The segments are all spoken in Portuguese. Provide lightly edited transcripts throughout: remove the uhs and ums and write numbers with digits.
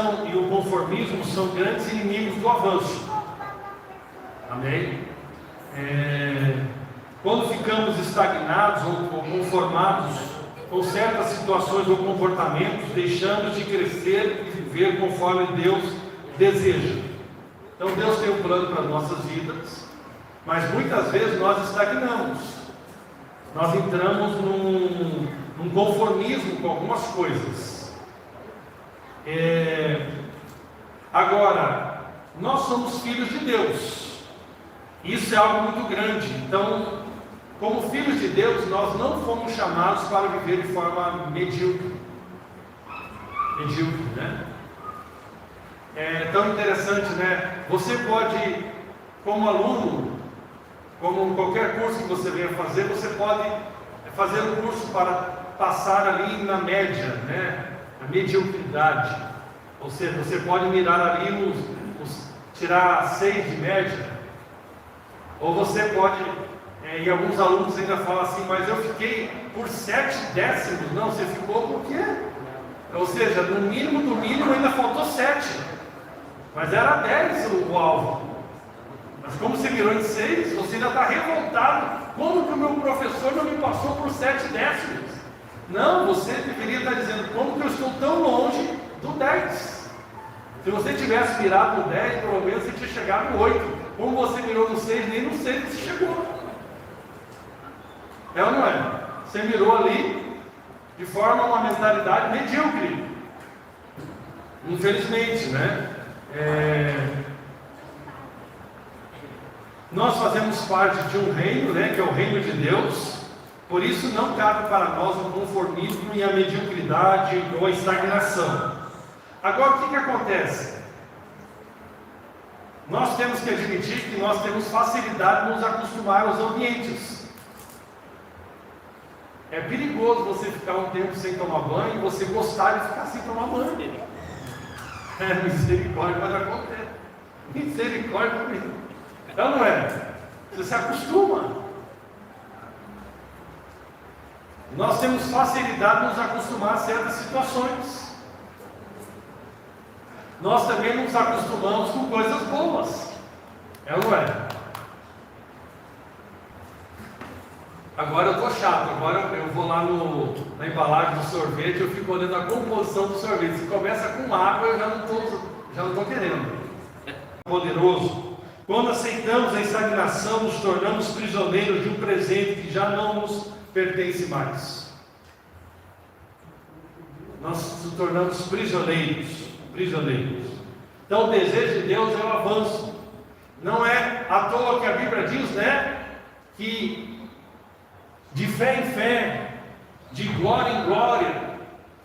estagnação e o conformismo são grandes inimigos do avanço. Amém? Quando ficamos estagnados ou conformados com certas situações ou comportamentos, deixamos de crescer e viver conforme Deus deseja. Então Deus tem um plano para as nossas vidas, mas muitas vezes nós estagnamos. Nós entramos num conformismo com algumas coisas. Agora, nós somos filhos de Deus. Isso é algo muito grande. Então, como filhos de Deus, nós não fomos chamados para viver de forma medíocre. Medíocre, né? É tão interessante, né? Você pode, como aluno, como qualquer curso que você venha fazer, você pode fazer um curso para passar ali na média, né? A mediocridade. Ou seja, você pode mirar ali tirar 6 de média. Ou você pode, e alguns alunos ainda falam assim, mas eu fiquei por 7 décimos. Não, você ficou por quê? Ou seja, no mínimo do mínimo ainda faltou 7. Mas era 10 o alvo. Mas como você virou em 6, você ainda está revoltado. Como que o meu professor não me passou por 7 décimos? Não, você deveria estar dizendo, como que eu estou tão longe do 10? Se você tivesse virado no 10, pelo menos você tinha chegado no 8. Como você virou no 6, nem no 6 você chegou. É ou não é? Você virou ali de forma uma mentalidade medíocre. Infelizmente, né? Nós fazemos parte de um reino, né? Que é o reino de Deus. Por isso não cabe para nós o conformismo e a mediocridade ou a estagnação. Agora, o que acontece? Nós temos que admitir que nós temos facilidade de nos acostumar aos ambientes. É perigoso você ficar um tempo sem tomar banho e você gostar de ficar sem tomar banho. Misericórdia, mas acontece. Misericórdia comigo. Então não é? Você se acostuma. Nós temos facilidade de nos acostumar a certas situações. Nós também nos acostumamos com coisas boas. É ou não é? Agora eu estou chato. Agora eu vou lá na embalagem do sorvete, eu fico olhando a composição do sorvete. Se começa com água, eu já não estou querendo. Poderoso. Quando aceitamos a estagnação, nos tornamos prisioneiros de um presente que já não nos pertence mais. Nós nos tornamos prisioneiros. Então o desejo de Deus é o avanço. Não é à toa que a Bíblia diz, né? Que de fé em fé, de glória em glória,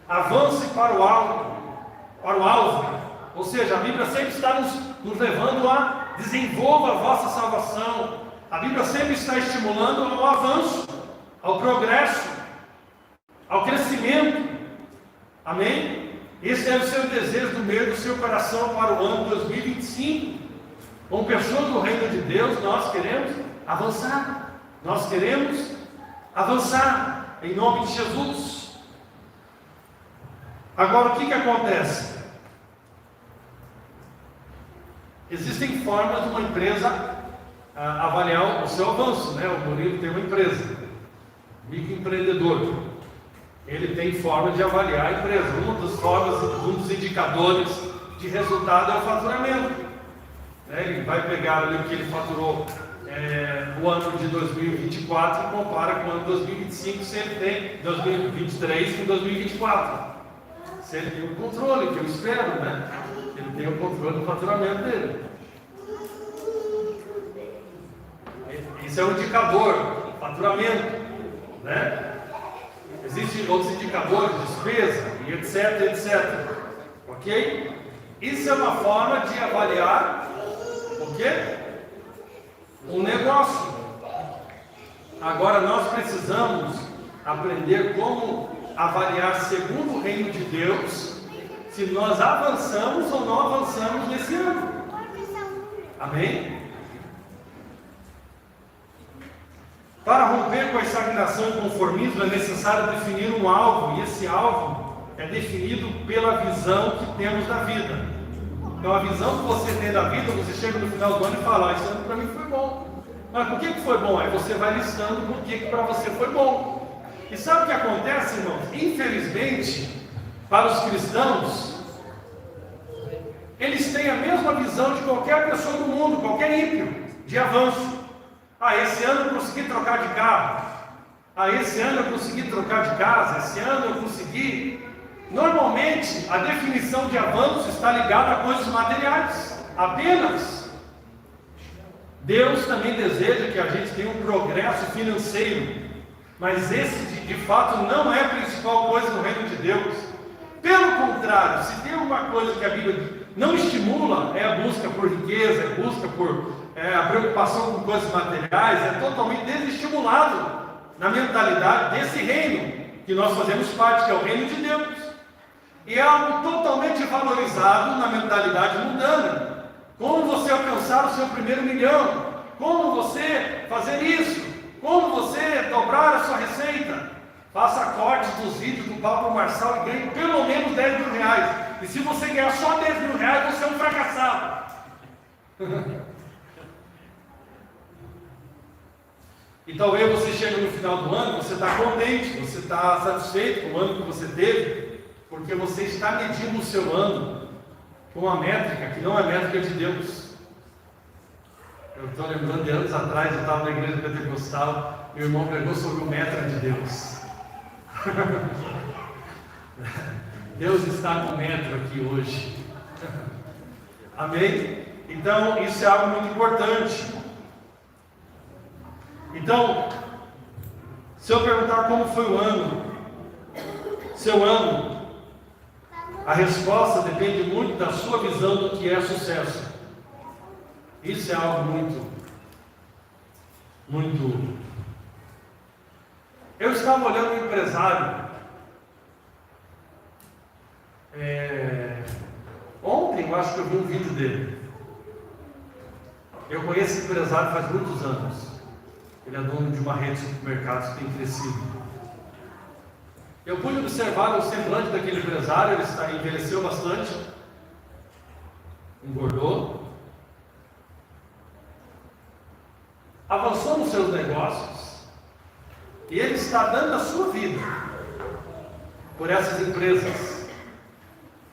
avance para o alvo. Ou seja, a Bíblia sempre está nos levando a desenvolva a vossa salvação. A Bíblia sempre está estimulando ao avanço, ao progresso, ao crescimento. Amém? Esse deve ser o desejo do meio do seu coração para o ano 2025. Como pessoas do reino de Deus, nós queremos avançar. Nós queremos avançar em nome de Jesus. Agora, o que acontece? Existem formas de uma empresa avaliar o seu avanço, né? O Murilo tem uma empresa, microempreendedor. Ele tem forma de avaliar a empresa. Uma das formas, um dos indicadores de resultado é o faturamento. Ele vai pegar ali o que ele faturou no ano de 2024 e compara com o ano de 2025, se ele tem 2023 com 2024. Se ele tem o controle, que eu espero, né? Ele tem o controle do faturamento dele. Isso é um indicador, faturamento, né? Existem outros indicadores, despesa, e etc. Ok? Isso é uma forma de avaliar o quê? Um negócio. Agora nós precisamos aprender como avaliar segundo o reino de Deus, se nós avançamos ou não avançamos nesse ano. Amém? Para romper com a estagnação e conformismo é necessário definir um alvo, e esse alvo é definido pela visão que temos da vida. Então, a visão que você tem da vida, você chega no final do ano e fala: esse ano para mim foi bom. Mas por que foi bom? Aí você vai listando por que para você foi bom. E sabe o que acontece, irmãos? Infelizmente, para os cristãos, eles têm a mesma visão de qualquer pessoa do mundo, qualquer ímpio, de avanço. Esse ano eu consegui trocar de carro. Esse ano eu consegui trocar de casa. Esse ano eu consegui. Normalmente, a definição de avanço está ligada a coisas materiais, apenas. Deus também deseja que a gente tenha um progresso financeiro, mas esse de fato não é a principal coisa no reino de Deus. Pelo contrário, se tem uma coisa que a Bíblia não estimula, é a busca por riqueza, é a busca por a preocupação com coisas materiais, é totalmente desestimulado na mentalidade desse reino que nós fazemos parte, que é o reino de Deus. E é algo totalmente valorizado na mentalidade mundana. Como você alcançar o seu primeiro milhão? Como você fazer isso? Como você dobrar a sua receita? Faça cortes dos vídeos do Pablo Marçal e ganhe pelo menos 10 mil reais. E se você ganhar só 10 mil reais, você é um fracassado. E talvez você chegue no final do ano, você está contente, você está satisfeito com o ano que você teve, porque você está medindo o seu ano com uma métrica que não é métrica de Deus. Eu estou lembrando de anos atrás, eu estava na igreja pentecostal, meu irmão pregou sobre o metro de Deus. Deus está com metro aqui hoje. Amém? Então, isso é algo muito importante. Então, se eu perguntar como foi o ano, seu ano, a resposta depende muito da sua visão do que é sucesso. Isso é algo muito. Eu estava olhando um empresário. Ontem eu acho que eu vi um vídeo dele. Eu conheço esse empresário faz muitos anos. Ele é dono de uma rede de supermercados que tem crescido. Eu pude observar o semblante daquele empresário. Ele envelheceu bastante, engordou, avançou nos seus negócios, e ele está dando a sua vida por essas empresas.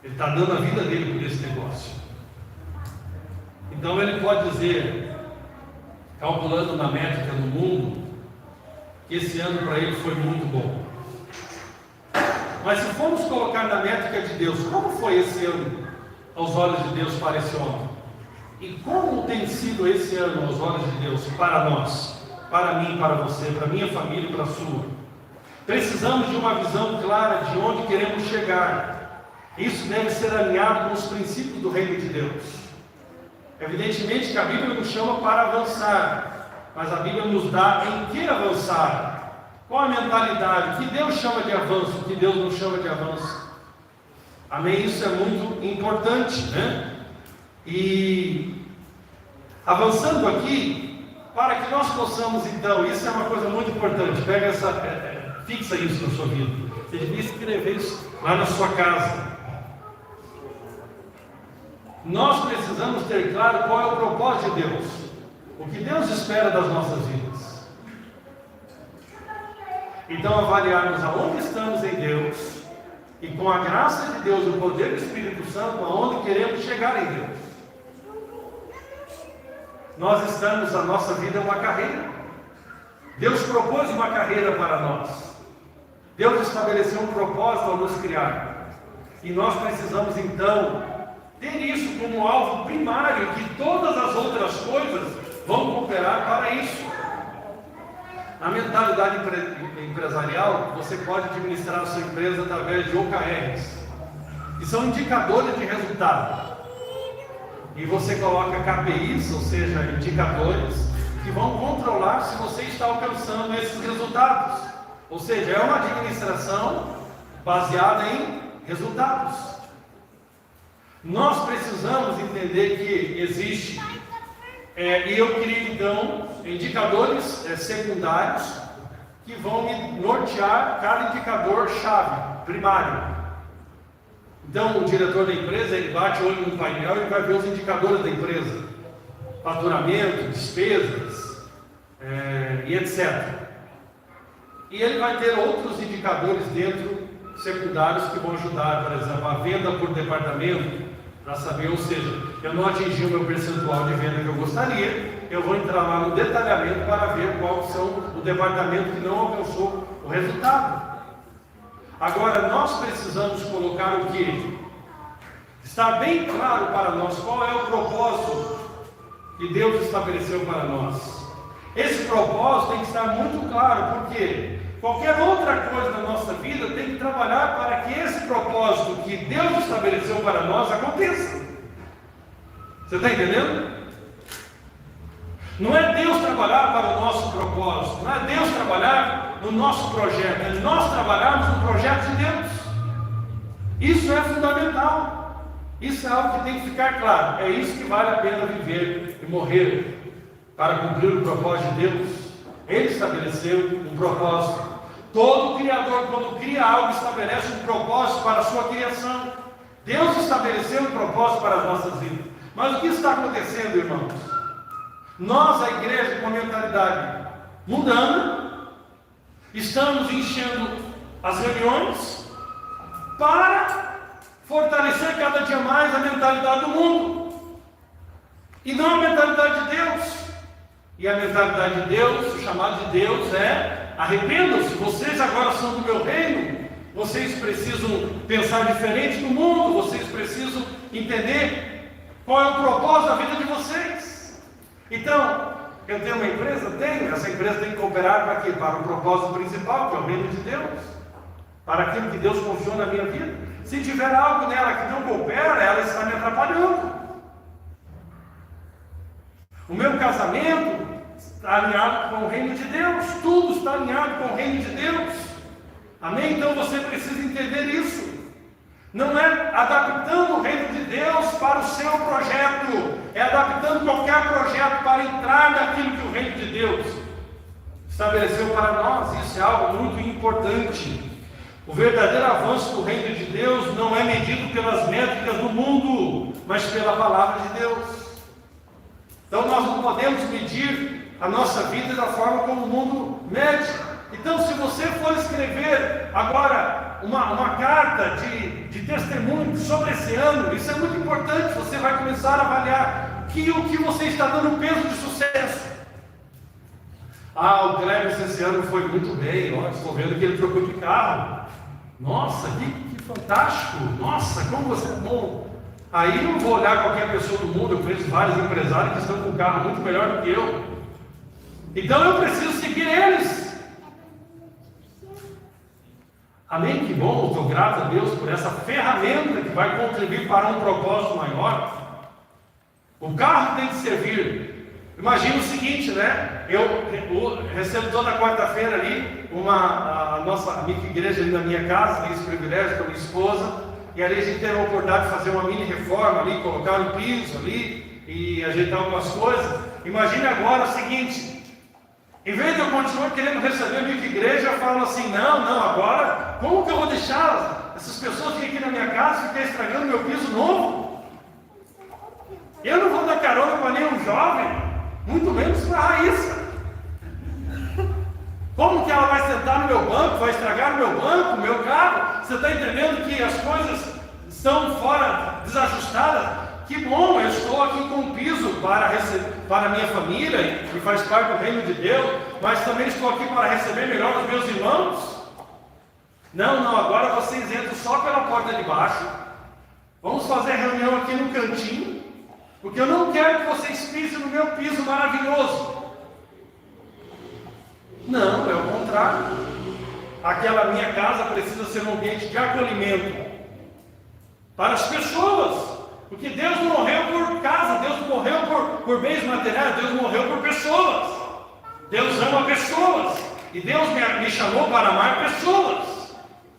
Ele está dando a vida dele por esse negócio. Então ele pode dizer, calculando na métrica do mundo, que esse ano para ele foi muito bom. Mas se formos colocar na métrica de Deus, como foi esse ano aos olhos de Deus para esse homem? E como tem sido esse ano aos olhos de Deus para nós, para mim, para você, para minha família e para a sua? Precisamos de uma visão clara de onde queremos chegar. Isso deve ser alinhado com os princípios do reino de Deus. Evidentemente que a Bíblia nos chama para avançar, mas a Bíblia nos dá em que avançar. Qual a mentalidade? Que Deus chama de avanço, que Deus não chama de avanço. Amém? Isso é muito importante, né? E avançando aqui, para que nós possamos então, isso é uma coisa muito importante, fixa isso na sua vida. Você devia escrever isso lá na sua casa. Nós precisamos ter claro qual é o propósito de Deus, o que Deus espera das nossas vidas. Então, avaliarmos aonde estamos em Deus, e com a graça de Deus, o poder do Espírito Santo, aonde queremos chegar em Deus. Nós estamos, a nossa vida é uma carreira. Deus propôs uma carreira para nós. Deus estabeleceu um propósito ao nos criar. E nós precisamos então ter isso como alvo primário, que todas as outras coisas vão cooperar para isso. Na mentalidade empresarial, você pode administrar a sua empresa através de OKRs, que são indicadores de resultado. E você coloca KPIs, ou seja, indicadores, que vão controlar se você está alcançando esses resultados. Ou seja, é uma administração baseada em resultados. Nós precisamos entender que existe, e eu queria então indicadores secundários que vão me nortear cada indicador chave, primário. Então, o diretor da empresa, ele bate o olho no painel e vai ver os indicadores da empresa. Faturamento, despesas, e etc. E ele vai ter outros indicadores dentro, secundários, que vão ajudar, por exemplo, a venda por departamento, para saber, ou seja, eu não atingi o meu percentual de venda que eu gostaria, eu vou entrar lá no detalhamento para ver qual são o departamento que não alcançou o resultado. Agora, nós precisamos colocar o quê? Está bem claro para nós qual é o propósito que Deus estabeleceu para nós. Esse propósito tem que estar muito claro, porque qualquer outra coisa na nossa vida tem que trabalhar para que esse propósito que Deus estabeleceu para nós aconteça. Você está entendendo? Não é Deus trabalhar para o nosso propósito, não é Deus trabalhar no nosso projeto, é nós trabalharmos no projeto de Deus. Isso é fundamental. Isso é algo que tem que ficar claro. É isso que vale a pena viver e morrer para cumprir o propósito de Deus. Ele estabeleceu um propósito. Todo Criador, quando cria algo, estabelece um propósito para a sua criação. Deus estabeleceu um propósito para as nossas vidas. Mas o que está acontecendo, irmãos? Nós, a igreja, com a mentalidade mundana, estamos enchendo as reuniões para fortalecer cada dia mais a mentalidade do mundo e não a mentalidade de Deus. E a mentalidade de Deus, o chamado de Deus é: arrependam-se, vocês agora são do meu reino, vocês precisam pensar diferente do mundo, vocês precisam entender qual é o propósito da vida de vocês. Então, eu tenho uma empresa? Tenho. Essa empresa tem que cooperar para quê? Para o propósito principal, que é o reino de Deus, para aquilo que Deus confiou na minha vida. Se tiver algo nela que não coopera, ela está me atrapalhando. O meu casamento está alinhado com o reino de Deus, tudo está alinhado com o reino de Deus. Amém? Então você precisa entender isso. Não é adaptando o reino de Deus para o seu projeto, é adaptando qualquer projeto para entrar naquilo que o reino de Deus estabeleceu para nós. Isso é algo muito importante. O verdadeiro avanço do reino de Deus não é medido pelas métricas do mundo, mas pela palavra de Deus. Então nós não podemos medir a nossa vida da forma como o mundo mede. Então, se você for escrever agora uma carta de testemunho sobre esse ano, isso é muito importante. Você vai começar a avaliar o que você está dando peso de sucesso. O Cleber esse ano foi muito bem. Estou vendo que ele trocou de carro. Nossa, que fantástico! Nossa, como você é bom! Aí eu não vou olhar qualquer pessoa do mundo. Eu conheço vários empresários que estão com um carro muito melhor do que eu. Então eu preciso seguir eles. Amém? Que bom, estou grato a Deus por essa ferramenta que vai contribuir para um propósito maior. O carro tem que servir. Imagina o seguinte, né? Eu recebo toda quarta-feira ali a nossa amiga igreja ali na minha casa, tenho esse privilégio com a minha esposa, e ali a gente teve a oportunidade de fazer uma mini reforma ali, colocar um piso ali e ajeitar algumas coisas. Imagine agora o seguinte: em vez de eu continuar querendo receber a minha igreja, eu falo assim: não, agora, como que eu vou deixar essas pessoas virem aqui na minha casa e ficar estragando meu piso novo? Eu não vou dar carona para nenhum jovem, muito menos para a Raíssa. Como que ela vai sentar no meu banco, vai estragar o meu banco, o meu carro? Você está entendendo que as coisas estão fora, desajustadas? Que bom, eu estou aqui com um piso para a minha família, que faz parte do reino de Deus, mas também estou aqui para receber melhor os meus irmãos. Não, agora vocês entram só pela porta de baixo. Vamos fazer reunião aqui no cantinho, porque eu não quero que vocês pisem no meu piso maravilhoso. Não, é o contrário. Aquela minha casa precisa ser um ambiente de acolhimento para as pessoas. Porque Deus não morreu por casa, Deus não morreu por bens materiais, Deus morreu por pessoas. Deus ama pessoas. E Deus me chamou para amar pessoas.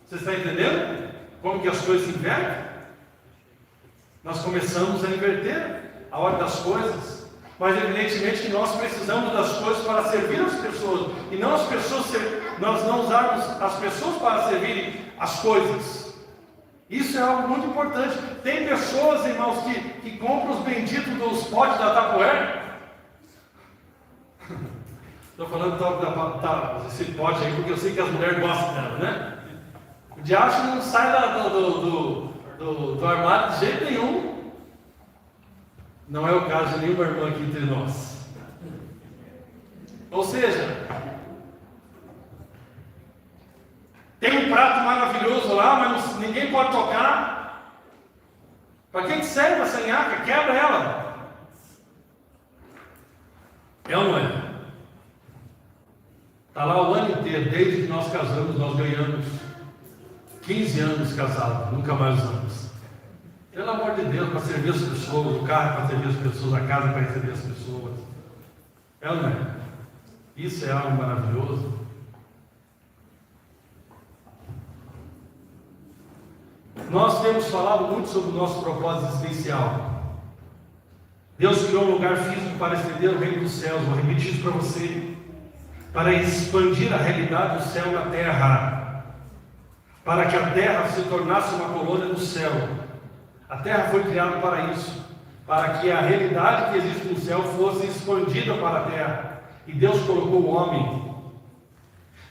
Você está entendendo como que as coisas se invertem? Nós começamos a inverter a ordem das coisas. Mas evidentemente que nós precisamos das coisas para servir as pessoas. E não nós não usarmos as pessoas para servirem as coisas. Isso é algo muito importante. Tem pessoas, irmãos, que compram os benditos dos potes da Tupperware. Estou falando desse pote aí porque eu sei que as mulheres gostam dela, né? O diacho não sai do armário de jeito nenhum. Não é o caso de nenhuma irmã aqui entre nós. Ou seja, tem um prato maravilhoso lá, mas ninguém pode tocar. Para que serve essa nhaca? Quebra ela. É ou não é? Está lá o ano inteiro, desde que nós casamos, nós ganhamos 15 anos casados, nunca mais usamos. Pelo amor de Deus, para servir as pessoas, o carro para servir as pessoas, a casa para receber as pessoas. É ou não é? Isso é algo maravilhoso. Nós temos falado muito sobre o nosso propósito existencial. Deus criou um lugar físico para estender o reino dos céus. Vou repetir isso para você. Para expandir a realidade do céu na terra. Para que a terra se tornasse uma colônia do céu. A terra foi criada para isso. Para que a realidade que existe no céu fosse expandida para a terra. E Deus colocou o homem.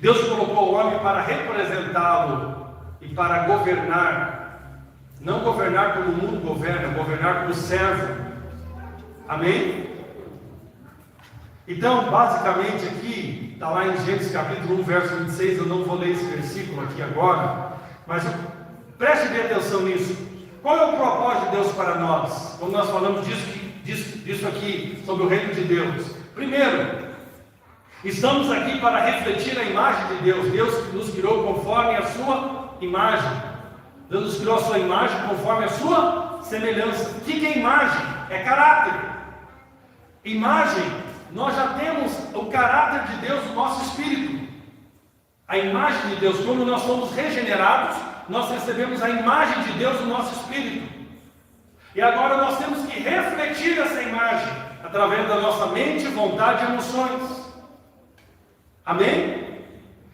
Deus colocou o homem para representá-lo e para governar. Não governar como o mundo governa, governar como servo. Amém? Então, basicamente aqui, está lá em Gênesis capítulo 1, verso 26, eu não vou ler esse versículo aqui agora, mas preste bem atenção nisso. Qual é o propósito de Deus para nós? Quando nós falamos disso aqui, sobre o reino de Deus. Primeiro, estamos aqui para refletir a imagem de Deus. Deus nos criou conforme a sua imagem. Deus nos criou a sua imagem conforme a sua semelhança. O que é imagem? É caráter. Imagem, nós já temos o caráter de Deus no nosso espírito. A imagem de Deus, quando nós somos regenerados, nós recebemos a imagem de Deus no nosso espírito. E agora nós temos que refletir essa imagem através da nossa mente, vontade e emoções. Amém?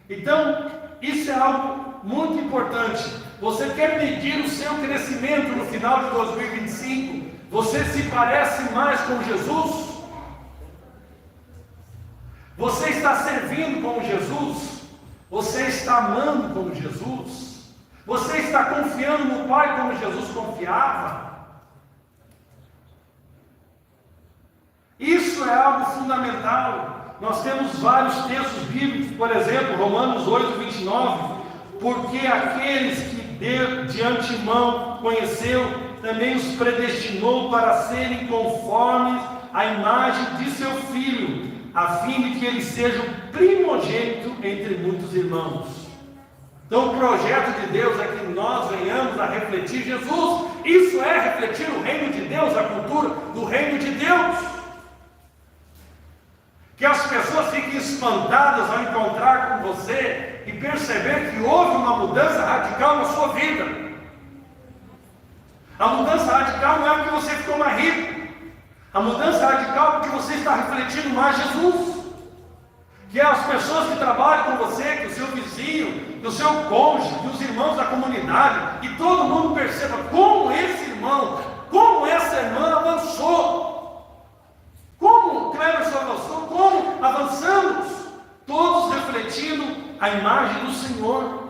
Então, isso é algo muito importante. Você quer medir o seu crescimento no final de 2025? Você se parece mais com Jesus? Você está servindo como Jesus? Você está amando como Jesus? Você está confiando no Pai como Jesus confiava? Isso é algo fundamental. Nós temos vários textos bíblicos, por exemplo, Romanos 8, 29. Porque aqueles que de antemão conheceu, também os predestinou para serem conformes à imagem de seu Filho, a fim de que ele seja o primogênito entre muitos irmãos. Então o projeto de Deus é que nós venhamos a refletir Jesus. Isso é refletir o reino de Deus, a cultura do reino de Deus. Que as pessoas fiquem espantadas ao encontrar com você e perceber que houve uma mudança radical na sua vida. A mudança radical não é porque você ficou mais rico. A mudança radical é porque você está refletindo mais Jesus. Que as pessoas que trabalham com você, que o seu vizinho, que o seu cônjuge, que os irmãos da comunidade, que todo mundo perceba como esse irmão, como essa irmã avançou. Como Cleverson avançou, como avançamos, todos refletindo a imagem do Senhor.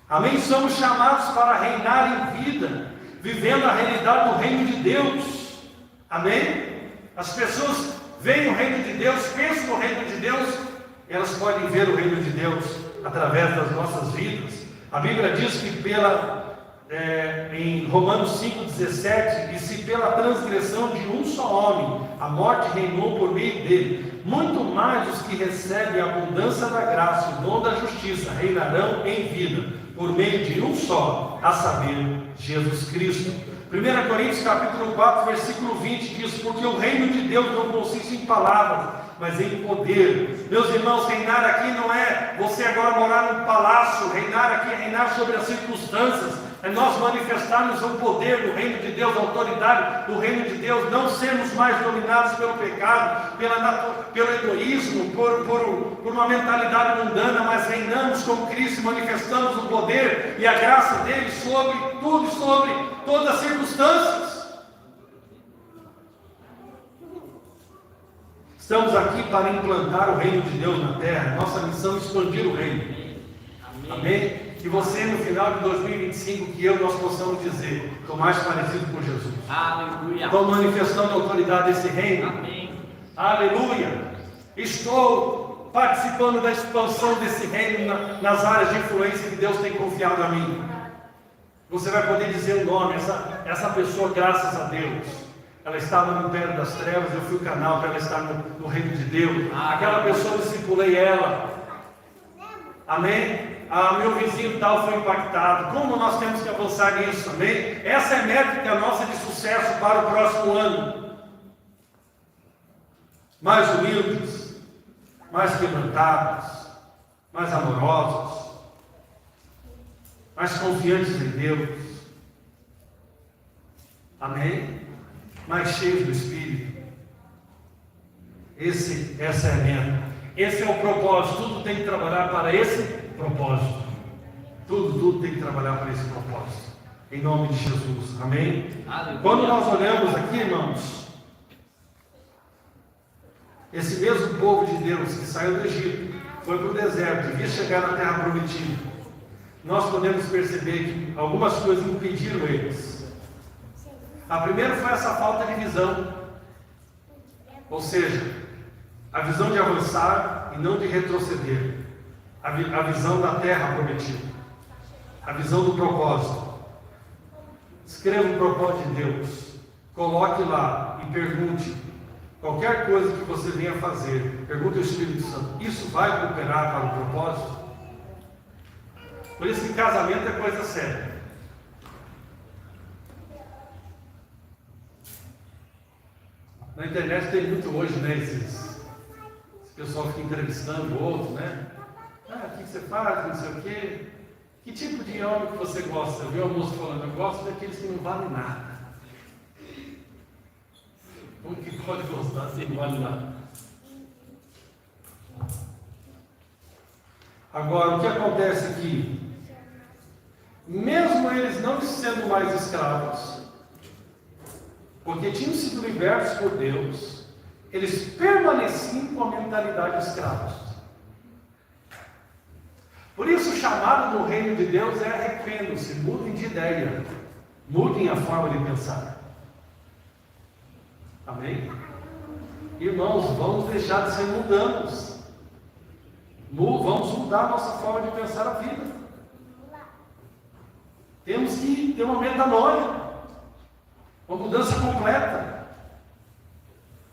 Amém? Somos chamados para reinar em vida, vivendo a realidade do reino de Deus. Amém? As pessoas veem o reino de Deus, pensam no reino de Deus, elas podem ver o reino de Deus através das nossas vidas. A Bíblia diz que em Romanos 5,17, e se pela transgressão de um só homem a morte reinou por meio dele, muito mais os que recebem a abundância da graça e o dom da justiça reinarão em vida por meio de um só, a saber, Jesus Cristo. 1 Coríntios capítulo 4, versículo 20 diz: porque o reino de Deus não consiste em palavras, mas em poder. Meus irmãos, reinar aqui não é você agora morar num palácio. Reinar aqui é reinar sobre as circunstâncias. é nós manifestarmos o poder do reino de Deus, a autoridade do reino de Deus, não sermos mais dominados pelo pecado, pelo egoísmo, por uma mentalidade mundana, mas reinamos com Cristo, manifestamos o poder e a graça dele sobre tudo e sobre todas as circunstâncias. Estamos aqui para implantar o reino de Deus na terra. Nossa missão é expandir o reino. Amém? Que você no final de 2025, que nós possamos dizer, estou mais parecido com Jesus. Aleluia. Estou manifestando a autoridade desse reino. Amém. Aleluia. Estou participando da expansão desse reino nas áreas de influência que Deus tem confiado a mim. Você vai poder dizer o nome, essa pessoa, graças a Deus, ela estava no império das trevas, eu fui o canal para ela estar no reino de Deus. Aquela pessoa, eu discipulei ela. Amém? Meu vizinho tal foi impactado. Como nós temos que avançar nisso? Amém? Essa é a métrica nossa de sucesso para o próximo ano. Mais humildes, mais quebrantados, mais amorosos, mais confiantes em Deus. Amém? Mais cheios do Espírito. Essa é a meta. Esse é o propósito. Tudo tem que trabalhar para esse propósito. Tudo tem que trabalhar para esse propósito. Em nome de Jesus. Amém? Aleluia. Quando nós olhamos aqui, irmãos, esse mesmo povo de Deus que saiu do Egito, foi para o deserto, devia chegar na terra prometida. Nós podemos perceber que algumas coisas impediram eles. A primeira foi essa falta de visão, ou seja, a visão de avançar e não de retroceder, a visão da terra prometida, a visão do propósito. Escreva o propósito de Deus, coloque lá e pergunte, qualquer coisa que você venha fazer, pergunte ao Espírito Santo, isso vai cooperar para o propósito? Por isso que casamento é coisa séria. Na internet tem muito hoje, né? Esse pessoal fica entrevistando o outro, né? O que você faz, não sei o quê. Que tipo de homem que você gosta? Eu vi uma moça falando, eu gosto daqueles que não valem nada. Como que pode gostar se não vale nada? Agora, o que acontece aqui? Mesmo eles não sendo mais escravos, porque tinham sido libertos por Deus, eles permaneciam com a mentalidade de escravos. Por isso o chamado no reino de Deus é arrependam-se, mudem de ideia, mudem a forma de pensar. Amém? Irmãos, vamos deixar de ser mundanos. Vamos mudar a nossa forma de pensar a vida. Temos que ter uma metanoia. Uma mudança completa.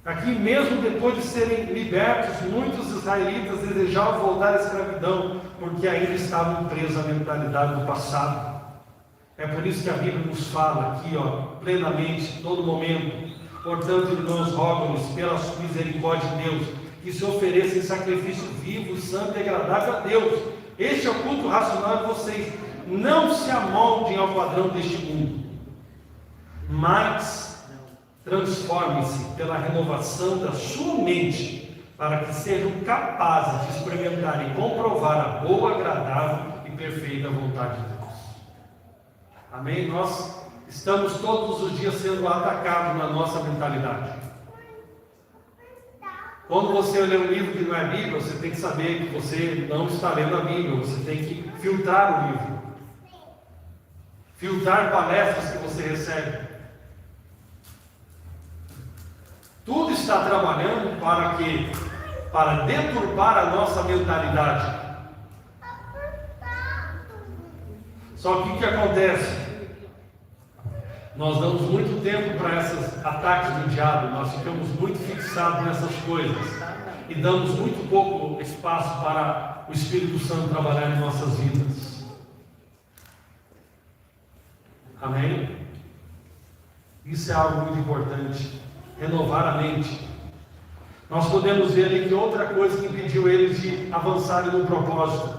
Aqui mesmo depois de serem libertos, muitos israelitas desejavam voltar à escravidão, porque ainda estavam presos à mentalidade do passado. É por isso que a Bíblia nos fala aqui, plenamente, todo momento. Portanto, irmãos, rogo-nos pela misericórdia de Deus, que se ofereçam em sacrifício vivo, santo e agradável a Deus. Este é o culto racional de vocês. Não se amoldem ao padrão deste mundo, mas transformem-se pela renovação da sua mente, para que sejam capazes de experimentar e comprovar a boa, agradável e perfeita vontade de Deus. Amém? Nós estamos todos os dias sendo atacados na nossa mentalidade. Quando você lê um livro que não é Bíblia, você tem que saber que você não está lendo a Bíblia, você tem que filtrar o livro, filtrar palestras que você recebe. Tudo está trabalhando para quê? Para deturpar a nossa mentalidade. Só que o que acontece? Nós damos muito tempo para esses ataques do diabo, nós ficamos muito fixados nessas coisas e damos muito pouco espaço para o Espírito Santo trabalhar em nossas vidas. Amém? Isso é algo muito importante. Renovar a mente. Nós podemos ver ali que outra coisa que impediu eles de avançarem no propósito,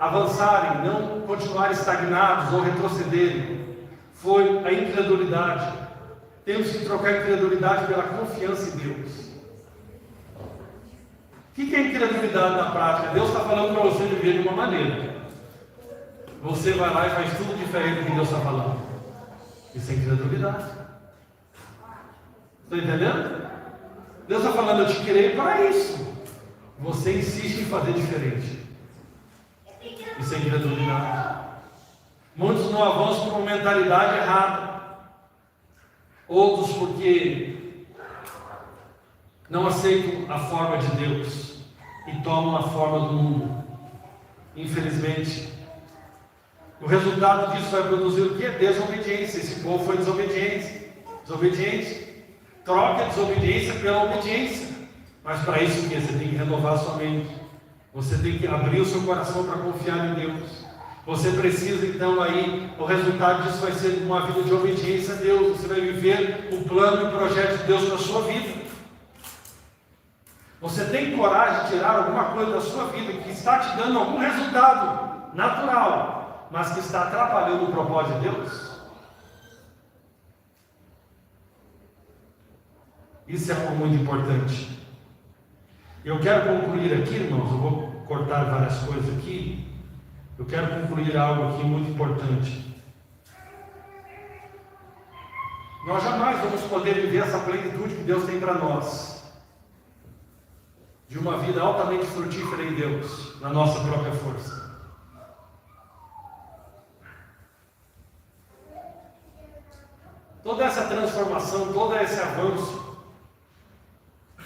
avançarem, não continuarem estagnados ou retrocederem, foi a incredulidade. Temos que trocar a incredulidade pela confiança em Deus. O que é incredulidade na prática? Deus está falando para você viver de uma maneira. Você vai lá e faz tudo diferente do que Deus está falando. Isso é incredulidade. Está entendendo? Deus está falando, eu te criei para isso. Você insiste em fazer diferente. Isso é incredulidade. Muitos não avançam por uma mentalidade errada. Outros porque não aceitam a forma de Deus e tomam a forma do mundo. Infelizmente, o resultado disso vai produzir o que? Desobediência. Esse povo foi desobediente. Troca a desobediência pela obediência. Mas para isso o que? Você tem que renovar a sua mente. Você tem que abrir o seu coração para confiar em Deus. Você precisa então aí, o resultado disso vai ser uma vida de obediência a Deus. Você vai viver o plano e o projeto de Deus para a sua vida. Você tem coragem de tirar alguma coisa da sua vida que está te dando algum resultado natural, mas que está atrapalhando o propósito de Deus? Isso é algo muito importante. Eu quero concluir aqui, irmãos, eu vou cortar várias coisas aqui. Eu quero concluir algo aqui muito importante. Nós jamais vamos poder viver essa plenitude que Deus tem para nós, de uma vida altamente frutífera em Deus, na nossa própria força. Toda essa transformação, todo esse avanço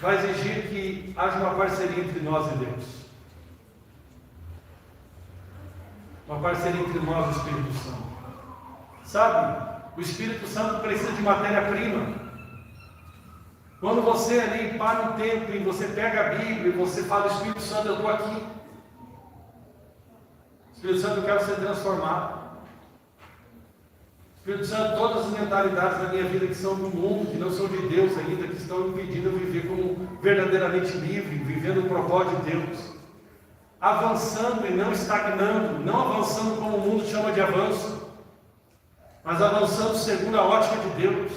vai exigir que haja uma parceria entre nós e Deus. Uma parceria entre nós e o Espírito Santo. Sabe, o Espírito Santo precisa de matéria-prima. Quando você ali para um tempo e você pega a Bíblia e você fala, Espírito Santo, eu estou aqui. Espírito Santo, eu quero ser transformado. Espírito Santo, todas as mentalidades da minha vida que são do mundo, que não são de Deus ainda, que estão impedindo eu viver como verdadeiramente livre, vivendo o propósito de Deus. Avançando e não estagnando, não avançando como o mundo chama de avanço, mas avançando segundo a ótica de Deus,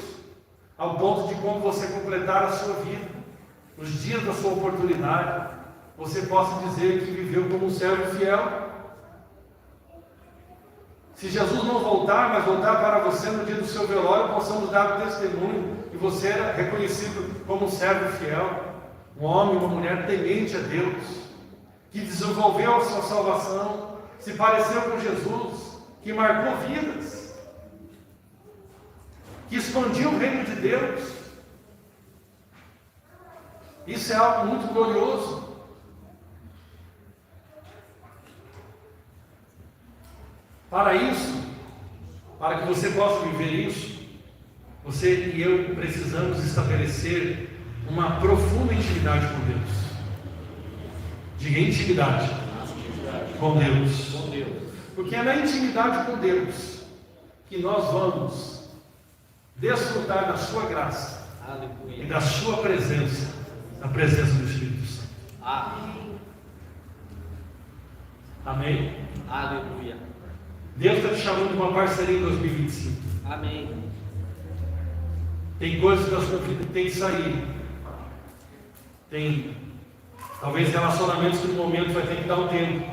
ao ponto de quando você completar a sua vida, nos dias da sua oportunidade, você possa dizer que viveu como um servo fiel. Se Jesus não voltar, mas voltar para você no dia do seu velório, possamos dar o testemunho e você era reconhecido como um servo fiel, um homem, uma mulher temente a Deus, que desenvolveu a sua salvação, se pareceu com Jesus, que marcou vidas, que expandiu o reino de Deus. Isso é algo muito glorioso. Para isso, para que você possa viver isso, você e eu precisamos estabelecer uma profunda intimidade com Deus. Diga intimidade com Deus. Porque é na intimidade com Deus que nós vamos desfrutar da sua graça. Aleluia. E da sua presença, da presença do Espírito Santo. Amém. Amém? Aleluia. Deus está te chamando para uma parceria em 2025. Amém. Tem coisas da sua vida que tem que sair. Tem talvez relacionamentos que no momento vai ter que dar um tempo.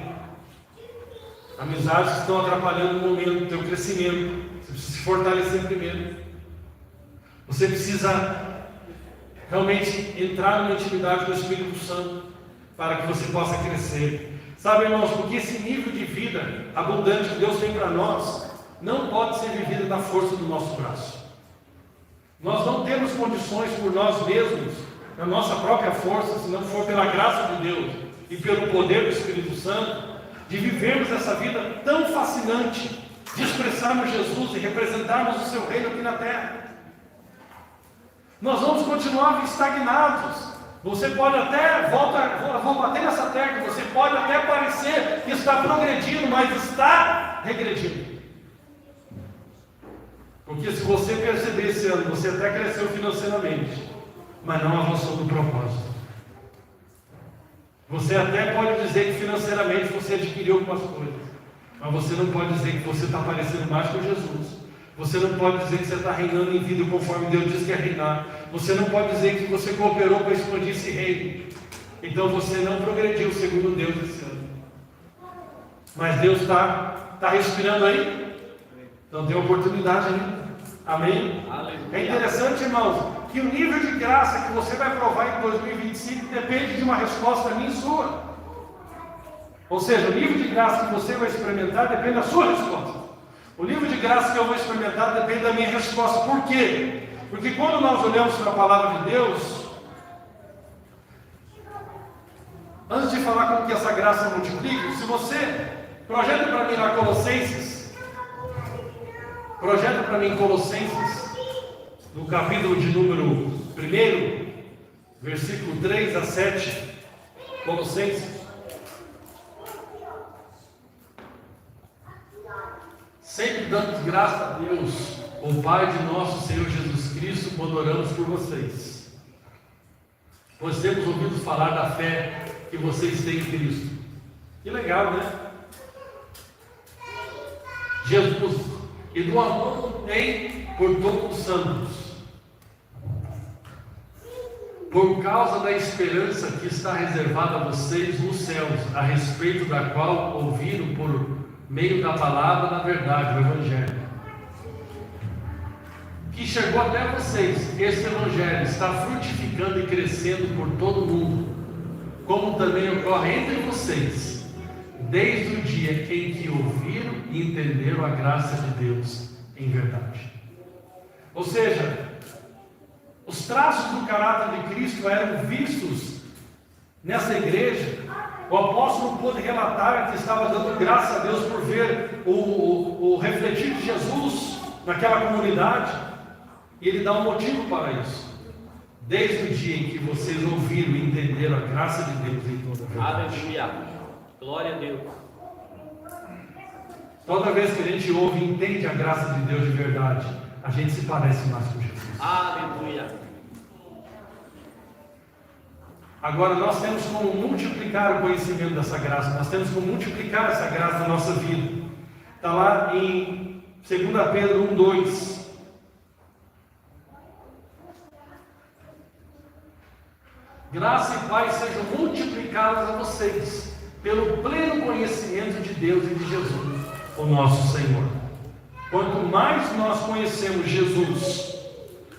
Amizades que estão atrapalhando o momento do teu crescimento. Você precisa se fortalecer primeiro. Você precisa realmente entrar numa intimidade com o Espírito Santo para que você possa crescer. Sabe, irmãos, porque esse nível de vida abundante que Deus tem para nós não pode ser vivido na força do nosso braço. Nós não temos condições por nós mesmos, na nossa própria força, se não for pela graça de Deus e pelo poder do Espírito Santo, de vivermos essa vida tão fascinante, de expressarmos Jesus e representarmos o seu reino aqui na terra. Nós vamos continuar estagnados. Você pode até, vou bater nessa tecla, você pode até parecer que está progredindo, mas está regredindo. Porque se você perceber esse ano, você até cresceu financeiramente, mas não avançou no propósito. Você até pode dizer que financeiramente você adquiriu algumas coisas, mas você não pode dizer que você está parecendo mais com Jesus. Você não pode dizer que você está reinando em vida conforme Deus diz que é reinar. Você não pode dizer que você cooperou para expandir esse reino. Então você não progrediu segundo Deus esse ano. Mas Deus está respirando aí? Então tem oportunidade ainda. Amém? É interessante, irmãos, que o nível de graça que você vai provar em 2025 depende de uma resposta minha e sua. Ou seja, o nível de graça que você vai experimentar depende da sua resposta. O nível de graça que eu vou experimentar depende da minha resposta. Por quê? Porque quando nós olhamos para a palavra de Deus, antes de falar como que essa graça multiplica, se você projeta para mim lá Colossenses, projeta para mim Colossenses, no capítulo de número 1, versículo 3 a 7, Colossenses. Sempre damos graças a Deus, o Pai de nosso Senhor Jesus Cristo, quando oramos por vocês, pois temos ouvido falar da fé que vocês têm em Cristo. Que legal, né? Jesus, e do amor que tem por todos os santos, por causa da esperança que está reservada a vocês nos céus, a respeito da qual ouviram por meio da palavra da verdade, o Evangelho, que chegou até vocês. Esse Evangelho está frutificando e crescendo por todo o mundo, como também ocorre entre vocês, desde o dia em que ouviram e entenderam a graça de Deus em verdade. Ou seja, os traços do caráter de Cristo eram vistos nessa igreja. O apóstolo pôde relatar que estava dando graças a Deus por ver o refletir de Jesus naquela comunidade, e ele dá um motivo para isso. Desde o dia em que vocês ouviram e entenderam a graça de Deus em toda a verdade. Aleluia, glória a Deus. Toda vez que a gente ouve e entende a graça de Deus de verdade, a gente se parece mais com Jesus. Aleluia. Agora nós temos como multiplicar o conhecimento dessa graça, nós temos como multiplicar essa graça na nossa vida. Está lá em 2 Pedro 1:2. Graça e paz sejam multiplicadas a vocês, pelo pleno conhecimento de Deus e de Jesus, o nosso Senhor. Quanto mais nós conhecemos Jesus,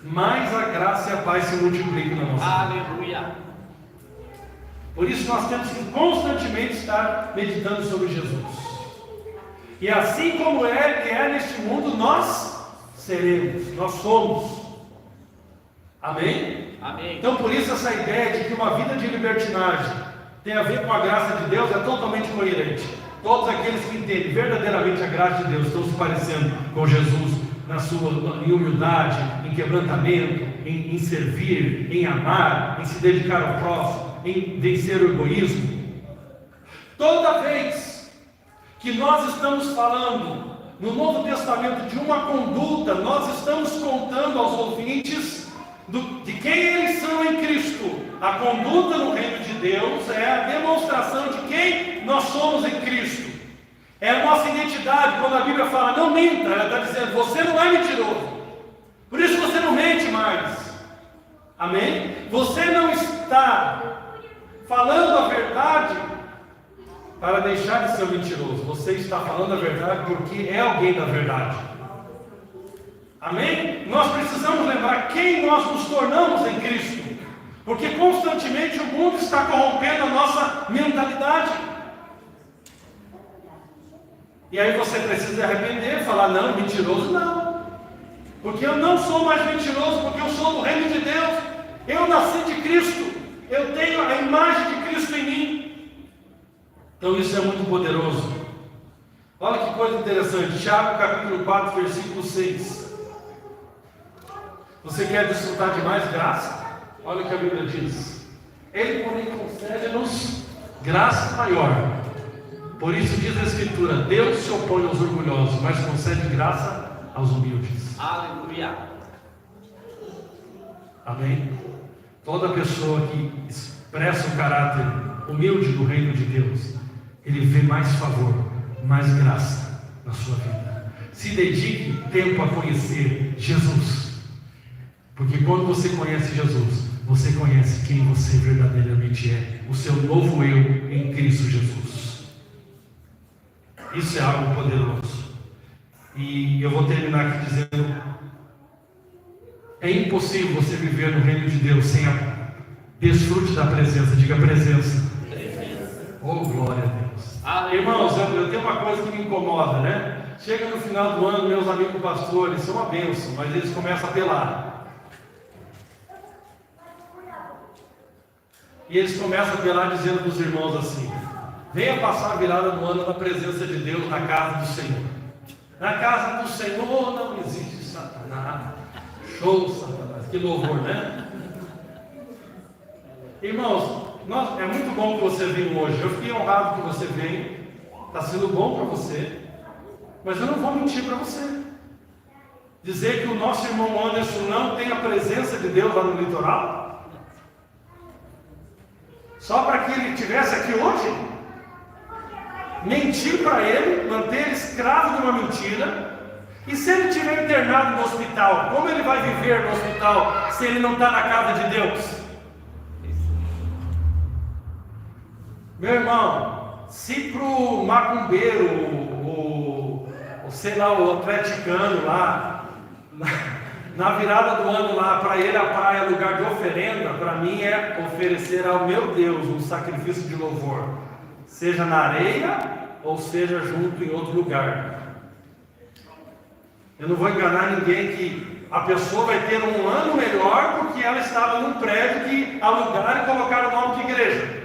mais a graça e a paz se multiplicam na nossa vida. Aleluia. Por isso nós temos que constantemente estar meditando sobre Jesus. E assim como Ele é neste mundo, nós seremos, nós somos. Amém? Amém. Então por isso essa ideia de que uma vida de libertinagem tem a ver com a graça de Deus é totalmente coerente. Todos aqueles que entendem verdadeiramente a graça de Deus estão se parecendo com Jesus em humildade, em quebrantamento, em servir, em amar, em se dedicar ao próximo, em vencer o egoísmo. Toda vez que nós estamos falando no Novo Testamento de uma conduta, nós estamos contando aos ouvintes de quem eles são em Cristo. A conduta no reino de Deus é a demonstração de quem nós somos em Cristo. É a nossa identidade. Quando a Bíblia fala não minta, ela está dizendo você não é mentiroso, por isso você não mente mais. Amém? Você não está falando a verdade para deixar de ser mentiroso. Você está falando a verdade porque é alguém da verdade. Amém? Nós precisamos lembrar quem nós nos tornamos em Cristo, porque constantemente o mundo está corrompendo a nossa mentalidade. E aí você precisa arrepender, falar não, mentiroso não, porque eu não sou mais mentiroso, porque eu sou do reino de Deus. Eu nasci de Cristo, eu tenho a imagem de Cristo em mim. Então isso é muito poderoso. Olha que coisa interessante, Tiago capítulo 4, versículo 6. Você quer desfrutar de mais graça? Olha o que a Bíblia diz. Ele, porém, concede-nos graça maior. Por isso diz a Escritura: Deus se opõe aos orgulhosos, mas concede graça aos humildes. Aleluia. Amém? Toda pessoa que expressa o caráter humilde no reino de Deus, ele vê mais favor, mais graça na sua vida. Se dedique tempo a conhecer Jesus, porque quando você conhece Jesus, você conhece quem você verdadeiramente é, o seu novo eu em Cristo Jesus. Isso é algo poderoso. E eu vou terminar aqui dizendo: é impossível você viver no reino de Deus sem a desfrute da presença. Diga presença. Oh, glória a Deus. Irmãos, eu tenho uma coisa que me incomoda, né? Chega no final do ano, meus amigos pastores são uma bênção, mas eles começam a apelar. E eles começam a apelar dizendo para os irmãos assim: venha passar a virada do ano na presença de Deus, na casa do Senhor. Na casa do Senhor não existe Satanás. Show, Satanás. Que louvor, né? Irmãos, é muito bom que você veio hoje. Eu fiquei honrado que você veio. Está sendo bom para você. Mas eu não vou mentir para você. Dizer que o nosso irmão Anderson não tem a presença de Deus lá no litoral, só para que ele estivesse aqui hoje? Mentir para ele, manter ele escravo de uma mentira. E se ele estiver internado no hospital, como ele vai viver no hospital se ele não está na casa de Deus? Meu irmão, se para o macumbeiro, sei lá, o atleticano lá, na virada do ano lá, para ele a praia é lugar de oferenda, para mim é oferecer ao meu Deus um sacrifício de louvor, seja na areia ou seja junto em outro lugar. Eu não vou enganar ninguém que a pessoa vai ter um ano melhor porque ela estava num prédio que alugaram e colocaram o nome de igreja.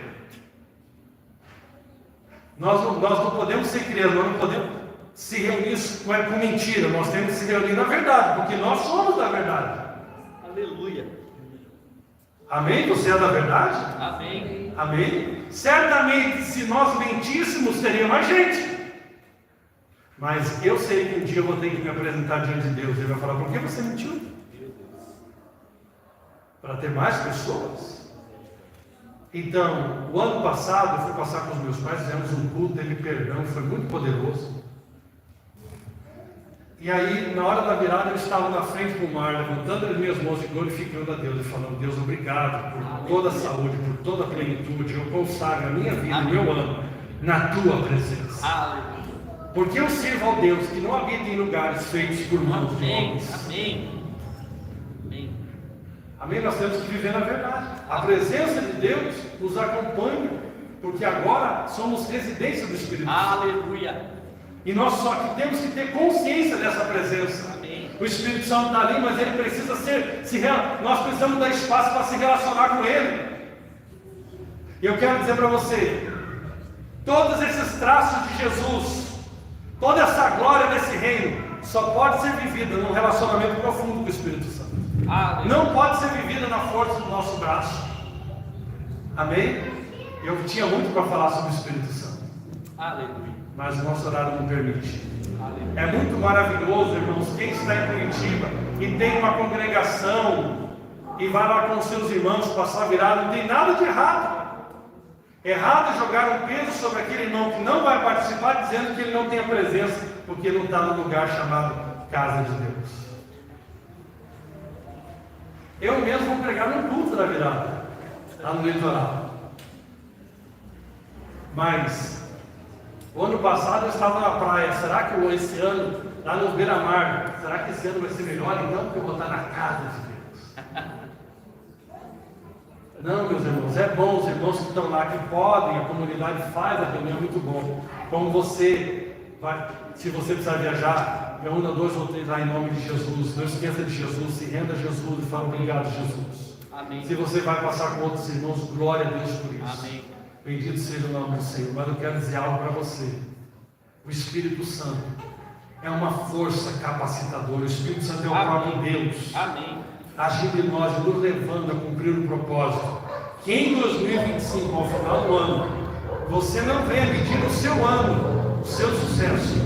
Nós não podemos ser crianças, nós não podemos se reunir com mentira, nós temos que se reunir na verdade, porque nós somos da verdade. Aleluia. Amém? Você é da verdade? Amém. Amém? Certamente, se nós mentíssemos, teria mais gente. Mas eu sei que um dia eu vou ter que me apresentar diante de Deus. Ele vai falar: por que você mentiu? Para ter mais pessoas. Então, o ano passado eu fui passar com os meus pais, fizemos um culto, teve perdão, foi muito poderoso. E aí, na hora da virada, eu estava na frente do mar, levantando as minhas mãos e glorificando a Deus, e falando: Deus, obrigado por toda a saúde, por toda a plenitude. Eu consagro a minha vida, o meu ano, na tua presença. Aleluia. Porque eu sirvo ao Deus que não habita em lugares feitos por mãos de homens. Amém. Amém. Amém? Nós temos que viver na verdade. A presença de Deus nos acompanha, porque agora somos residência do Espírito Santo. Aleluia. E nós só que temos que ter consciência dessa presença. Amém. O Espírito Santo está ali, mas ele precisa nós precisamos dar espaço para se relacionar com ele. E eu quero dizer para você, todos esses traços de Jesus, toda essa glória desse reino, só pode ser vivida num relacionamento profundo com o Espírito Santo. Aleluia. Não pode ser vivida na força do nosso braço. Amém? Eu tinha muito para falar sobre o Espírito Santo. Aleluia. Mas o nosso horário não permite. Aleluia. É muito maravilhoso, irmãos, quem está em Curitiba e tem uma congregação e vai lá com os seus irmãos passar a virada, não tem nada de errado. Errado é jogar um peso sobre aquele irmão que não vai participar, dizendo que ele não tem a presença, porque não está no lugar chamado casa de Deus. Eu mesmo vou pregar num culto da virada, lá no litoral. Mas o ano passado eu estava na praia. Será que esse ano, lá no Beira-Mar, será que esse ano vai ser melhor então? Porque eu vou estar na casa de Deus. Não, meus irmãos, é bom os irmãos que estão lá, que podem, a comunidade faz a reunião, é muito bom. Como você vai, se você precisar viajar, reúna 2 ou 3 lá em nome de Jesus. Não esqueça de Jesus, se renda a Jesus e fala: obrigado, Jesus. Amém. Se você vai passar com outros irmãos, glória a Deus por isso. Amém. Bendito seja o nome do Senhor. Mas eu quero dizer algo para você. O Espírito Santo é uma força capacitadora. O Espírito Santo é o próprio Deus. Amém. Agindo em nós e nos levando a cumprir o propósito. Que em 2025, ao final do ano, você não venha medir o seu ano, o seu sucesso,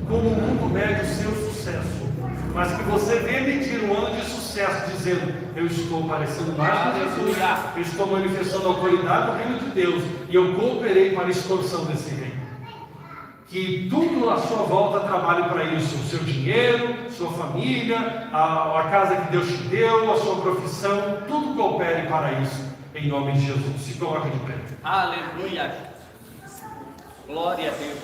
como o mundo mede o seu sucesso, mas que você venha medir um ano de sucesso sucesso dizendo: eu estou parecendo mais com Jesus, Aleluia. eu estou manifestando a autoridade do reino de Deus e eu cooperei para a expansão desse reino. Que tudo à sua volta trabalhe para isso: o seu dinheiro, sua família, a casa que Deus te deu, a sua profissão, tudo coopere para isso, em nome de Jesus. Se coloca de pé. Aleluia. Glória a Deus.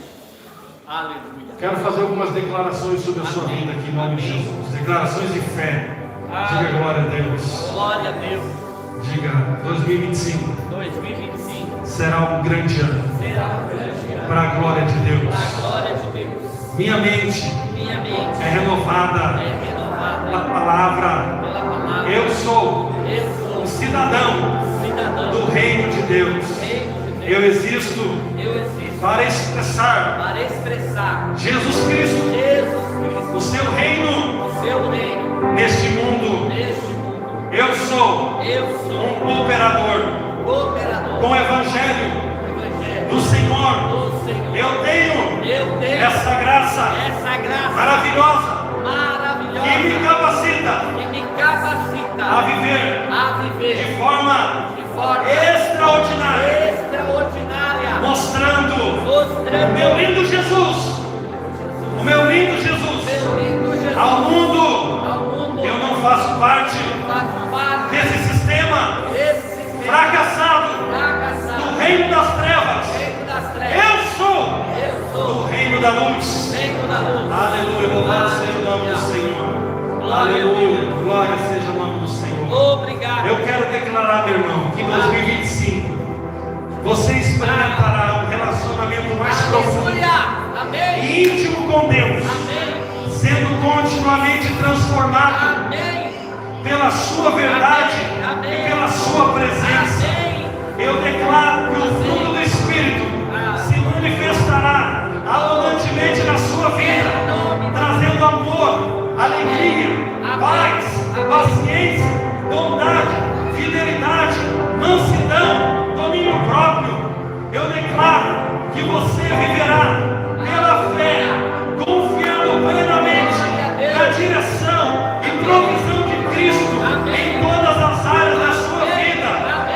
Aleluia. Quero fazer algumas declarações sobre a sua Amém. vida aqui em nome de Amém. Jesus. Declarações de fé. Diga Aleluia. glória a Deus. Glória a Deus. Diga 2025 2025 será um grande ano será um grande ano. para a glória de Deus. Para a glória de Deus. Minha mente Minha mente é renovada é renovada pela palavra. pela palavra. Eu sou Eu sou um cidadão cidadão do reino de Deus. reino de Deus. Eu existo Eu existo para expressar para expressar Jesus Cristo, Jesus Cristo, o seu reino o seu reino neste mundo. neste mundo. Eu sou Eu sou um cooperador cooperador com o Evangelho do Evangelho do Senhor. do Senhor. Eu tenho Eu tenho essa graça essa graça maravilhosa maravilhosa que me capacita que me capacita a viver a viver de forma de forma extraordinária, extraordinária, mostrando o mostrando meu lindo Jesus, o meu lindo Jesus meu lindo Jesus ao mundo. ao mundo. Eu não faço parte Faço parte desse sistema desse sistema fracassado fracassado do reino das trevas. reino das trevas. Eu sou Eu do sou reino da luz. reino da luz. Aleluia, louvado seja o nome do Senhor. Aleluia, glória seja o nome do Senhor. Obrigado. Eu quero declarar, meu irmão, que em 2025 você experimentará um relacionamento mais profundo Aleluia. Amém. e íntimo com Deus, Amém. sendo continuamente transformado Amém. pela sua verdade Amém. e pela sua presença. Amém. Eu declaro que o fruto do Espírito se manifestará abundantemente na sua vida, trazendo amor, alegria, paz, paciência, bondade, fidelidade, mansidão, domínio próprio. Eu declaro que você viverá pela fé, confiando plenamente na direção e provisão de Cristo em todas as áreas da sua vida.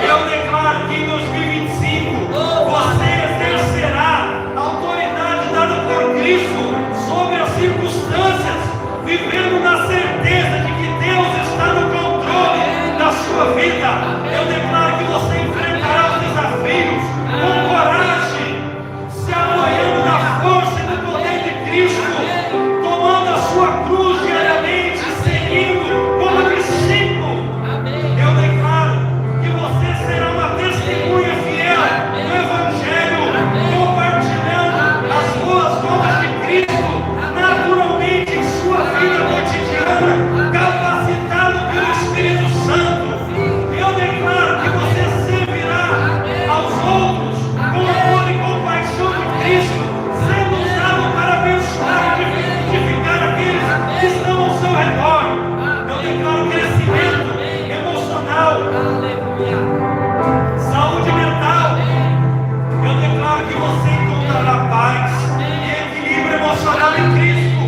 Eu declaro que em 2025 você exercerá a autoridade dada por Cristo sobre as circunstâncias, vivendo na certeza de que Deus está no controle da sua vida. Eu declaro que você enfrentará os desafios com coragem, se apoiando na força e no poder de Cristo, tomando a sua cruz diariamente, seguindo como discípulo. Eu declaro que você será uma testemunha fiel do Evangelho, compartilhando as boas novas de Cristo naturalmente em sua vida cotidiana, capacitado pelo Espírito Santo. Eu declaro que você servirá aos outros com amor e compaixão de Cristo, sendo usado para abençoar e edificar aqueles que estão ao seu redor. Eu declaro crescimento emocional, saúde mental. Eu declaro que você encontrará paz e equilíbrio emocional em Cristo,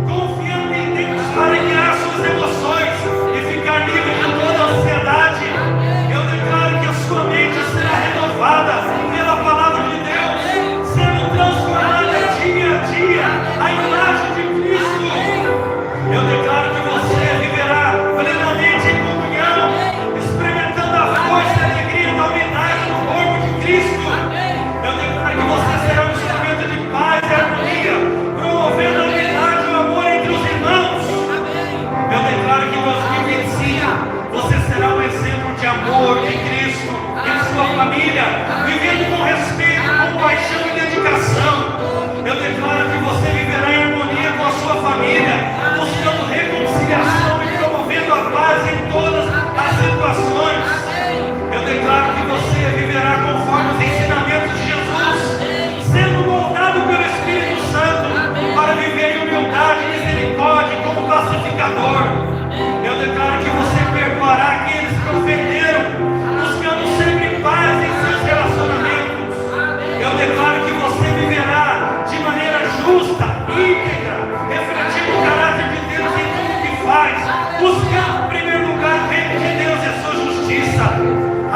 confiando em Deus para guiar suas emoções e ficar livre de toda ansiedade. Eu declaro que a sua mente será renovada pela palavra de Deus, sendo transformada dia a dia à imagem de Cristo. Eu declaro que você viverá plenamente em comunhão, experimentando a força e a alegria da unidade no corpo de Cristo. Eu declaro que você será um instrumento de paz e harmonia, promovendo a unidade e o amor entre os irmãos. Eu declaro que em 2025 você será um exemplo de amor em Cristo, em sua família, vivendo com respeito, compaixão e dedicação. Eu declaro que você viverá em harmonia com a sua família, buscando reconciliação e promovendo a paz em todas as situações. Eu declaro que você viverá conforme os ensinamentos de Jesus, sendo moldado pelo Espírito Santo para viver em humildade e misericórdia como pacificador. Eu declaro que você perdoará aqueles que ofenderam, buscando sempre paz em seus relacionamentos. Eu declaro que você viverá de maneira justa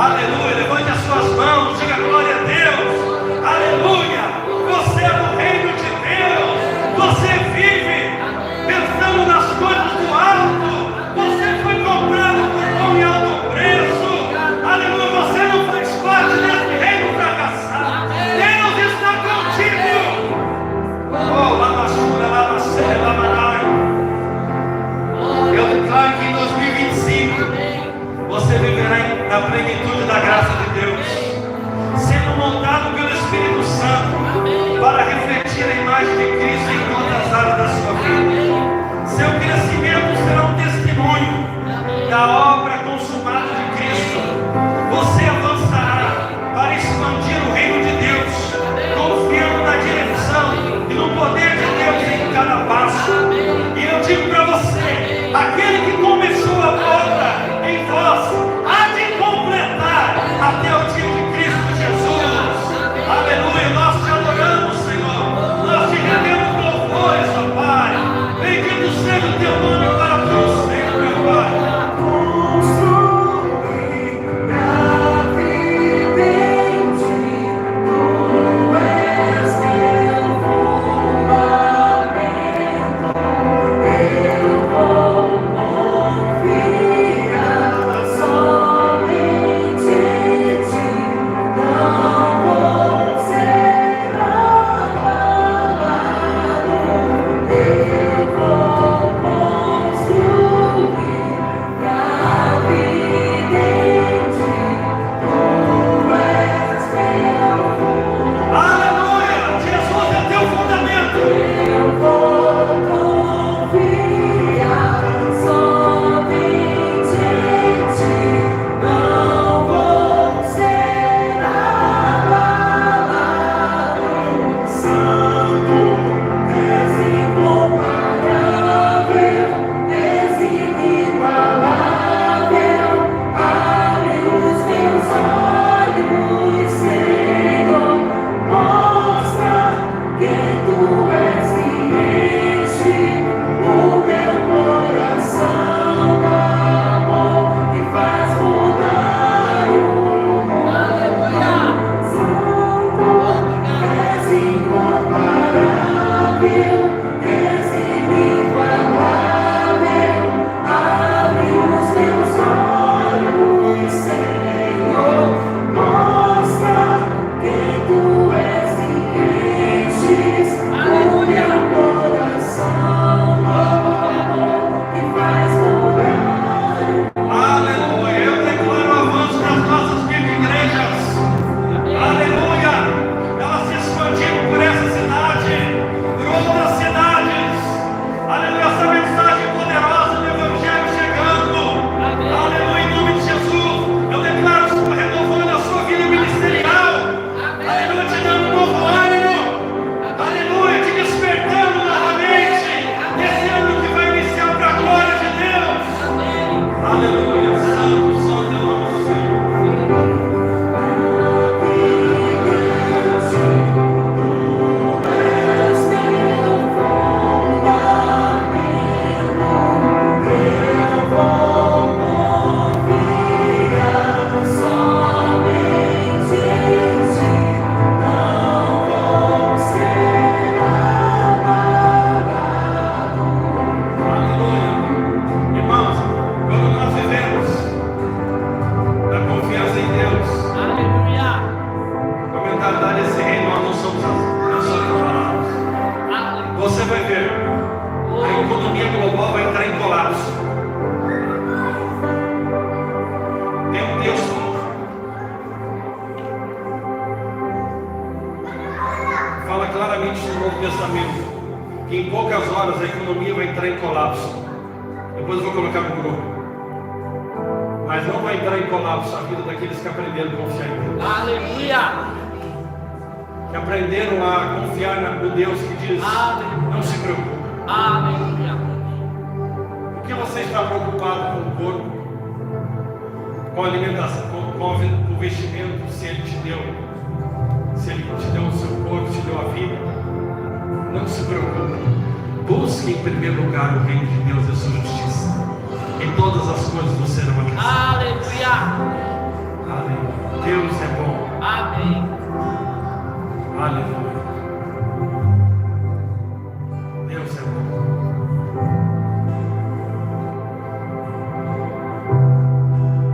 Aleluia. Levante as suas mãos, diga glória a Deus. Aleluia. Você é do reino de Deus. Você vive pensando nas coisas do alto. Você foi comprado por bom e alto preço. Aleluia. Você não faz parte desse reino fracassado. Deus está contigo. Oh, lamachura, lamacé, lamanai. Eu declaro que em 2025 você viverá na plenitude da graça de Deus, sendo moldado pelo Espírito Santo para refletir a imagem de Cristo em todas as áreas da sua vida. Seu crescimento será um testemunho da obra consumada de Cristo. Você avançará para expandir o reino de Deus, confiando na direção e no poder de Deus em cada passo. E eu digo para você, aquele que começou a obra em vós há de completar até o dia de Cristo Jesus. Aleluia, nós te adoramos, Senhor. Nós te rendemos louvores, ó Pai. Bendito seja o teu nome para todos sempre, ó Pai. Busque em primeiro lugar o reino de Deus e a sua justiça, e todas as coisas do serão acrescentadas. Aleluia. Aleluia. Aleluia. Deus é bom.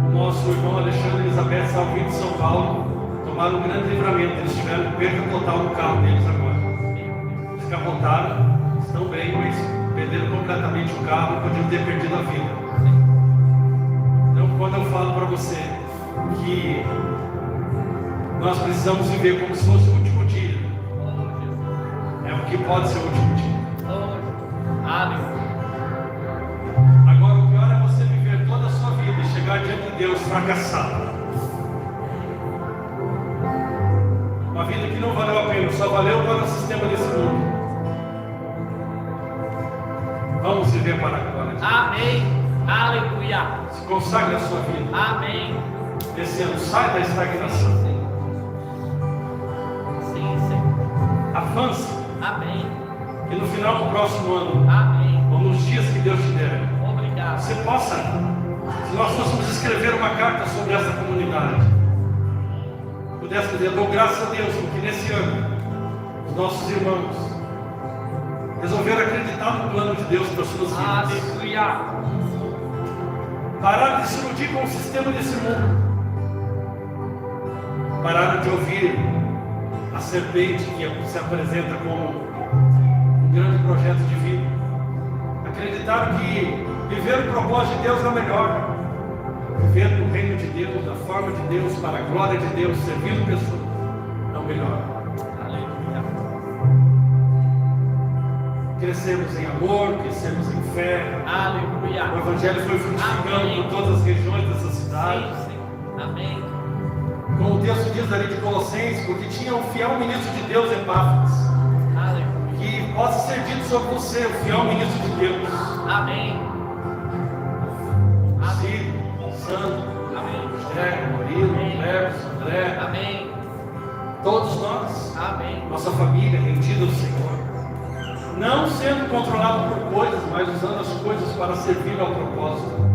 O nosso irmão Alexandre e Elizabeth estavam vindo de São Paulo, tomaram um grande livramento. Eles tiveram perda total no carro deles agora. Eles capotaram, estão bem, mas perderam completamente o carro e podiam ter perdido a vida. Então, quando eu falo para você que nós precisamos viver como se fosse o último dia, é o que pode ser o último dia. Aleluia. Agora, o pior é você viver toda a sua vida e chegar diante de Deus fracassado. Uma vida que não valeu a pena, só valeu para o sistema desse mundo. Vamos viver para a glória de Deus. Amém. Aleluia. Se consagre a sua vida. Amém. Esse ano, sai da estagnação. Sim, Senhor. Avance. Amém. Que no final do próximo ano, Amém. ou nos dias que Deus te der, Obrigado. você possa, se nós fôssemos escrever uma carta sobre essa comunidade, pudesse dizer, dou graças a Deus, porque nesse ano, os nossos irmãos resolveram acreditar no plano de Deus para as suas vidas. Aleluia. Pararam de se iludir com o sistema desse mundo. Pararam de ouvir a serpente que se apresenta como um grande projeto de vida. Acreditaram que viver o propósito de Deus é o melhor. Viver no reino de Deus, da forma de Deus, para a glória de Deus, servindo pessoas, é o melhor. Aleluia. Crescemos em amor, crescemos em fé. Aleluia. O Evangelho foi frutificando Amém. por todas as regiões dessa cidade. Sim, Senhor. Amém. Como o texto diz ali de Colossenses, porque tinha um fiel ministro de Deus, Epáfras, Aleluia. que possa ser dito sobre você, o fiel ministro de Deus. Amém. Ciro, Sandro, Amém. José, Murilo, Cleves, André, Amém. todos nós, Amém. nossa família, rendida ao Senhor, não sendo controlado por coisas, mas usando as coisas para servir ao propósito.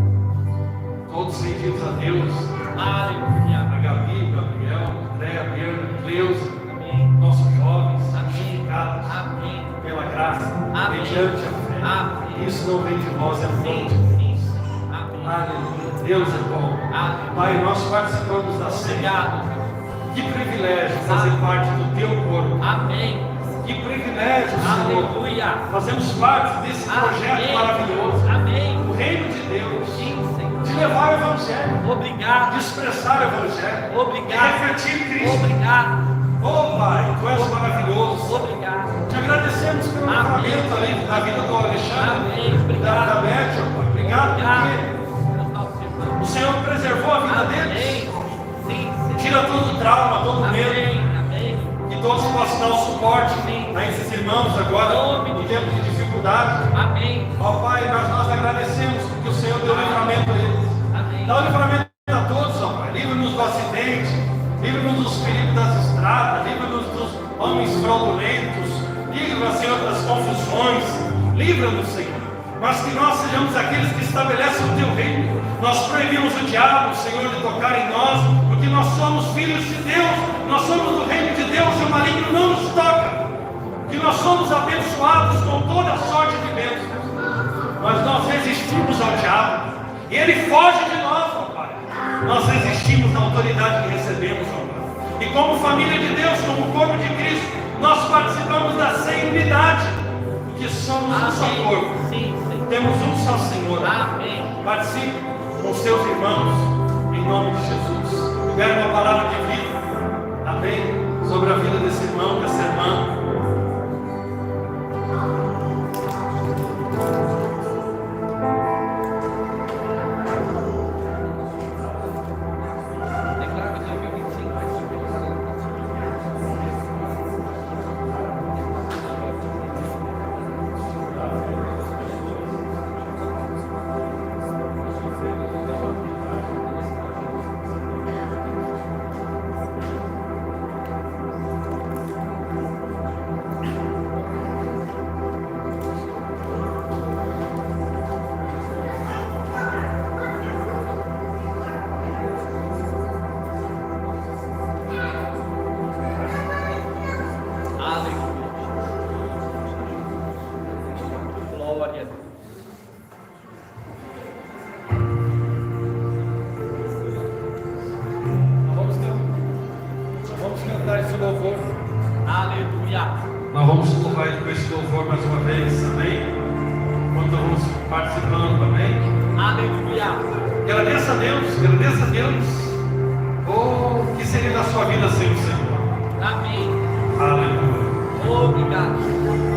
Todos rendidos a Deus, Aleluia. a Gabi, Gabriel, André, a Berna, Cleusa, Amém. nossos jovens, Amém. santificados Amém. pela graça, Amém. mediante a fé. Amém. Isso não vem de nós, é Sim, fruto de Deus. sim, sim. Amém. Aleluia. Deus é bom. Amém. Pai, nós participamos da ceia. Obrigado. Que privilégio fazer parte do teu corpo. Amém. Que privilégio, Senhor. Aleluia. Fazemos parte desse projeto Amém. maravilhoso. Amém. O reino de Deus. Sim, Senhor. De levar o Evangelho. De Obrigado. expressar o Evangelho. De Obrigado. refletir Cristo. Obrigado. Oh, Pai, Tu és maravilhoso. Obrigado. Te agradecemos pelo Amém. livramento ali da vida do Alexandre. Amém. Da Obrigado. Beth, ó Pai. Obrigado Obrigado. porque Pelos nossos irmãos. o Senhor preservou a vida Amém. deles. Sim, Senhor. Tira todo o trauma, todo o medo. Amém. Amém. Que todos possam dar o suporte a esses irmãos agora, no tempo de dificuldade. Amém. Ó Pai, nós agradecemos porque o Senhor deu livramento a eles. Amém. Dá o livramento a todos, ó Pai. Livra-nos do acidente, livra-nos dos perigos das estradas, livra-nos dos homens fraudulentos, livra-nos, Senhor, das confusões. Livra-nos, Senhor. Mas que nós sejamos aqueles que estabelecem o Teu reino. Nós proibimos o diabo, Senhor, de tocar em nós, porque nós somos filhos de Deus, nós somos do reino de Deus e o maligno não nos toca. Que nós somos abençoados com toda sorte de bênçãos. Mas nós resistimos ao diabo e ele foge de nós, ó Pai. Nós resistimos à autoridade que recebemos, ó Pai. E como família de Deus, como corpo de Cristo, nós participamos da ceia em unidade, porque somos um só corpo. Sim, Senhor. Temos um só Senhor. Amém. Participe com seus irmãos, em nome de Jesus. Libere uma palavra de vida, amém, sobre a vida desse irmão, dessa irmã. Declaro que 2025 vai ser um Aleluia. Nós vamos louvar Ele com esse louvor mais uma vez, amém? Enquanto nós vamos participando, amém? Aleluia. Agradeça a Deus, agradeça a Deus. Oh, o que seria da sua vida sem o Senhor? Amém. Aleluia. Obrigado.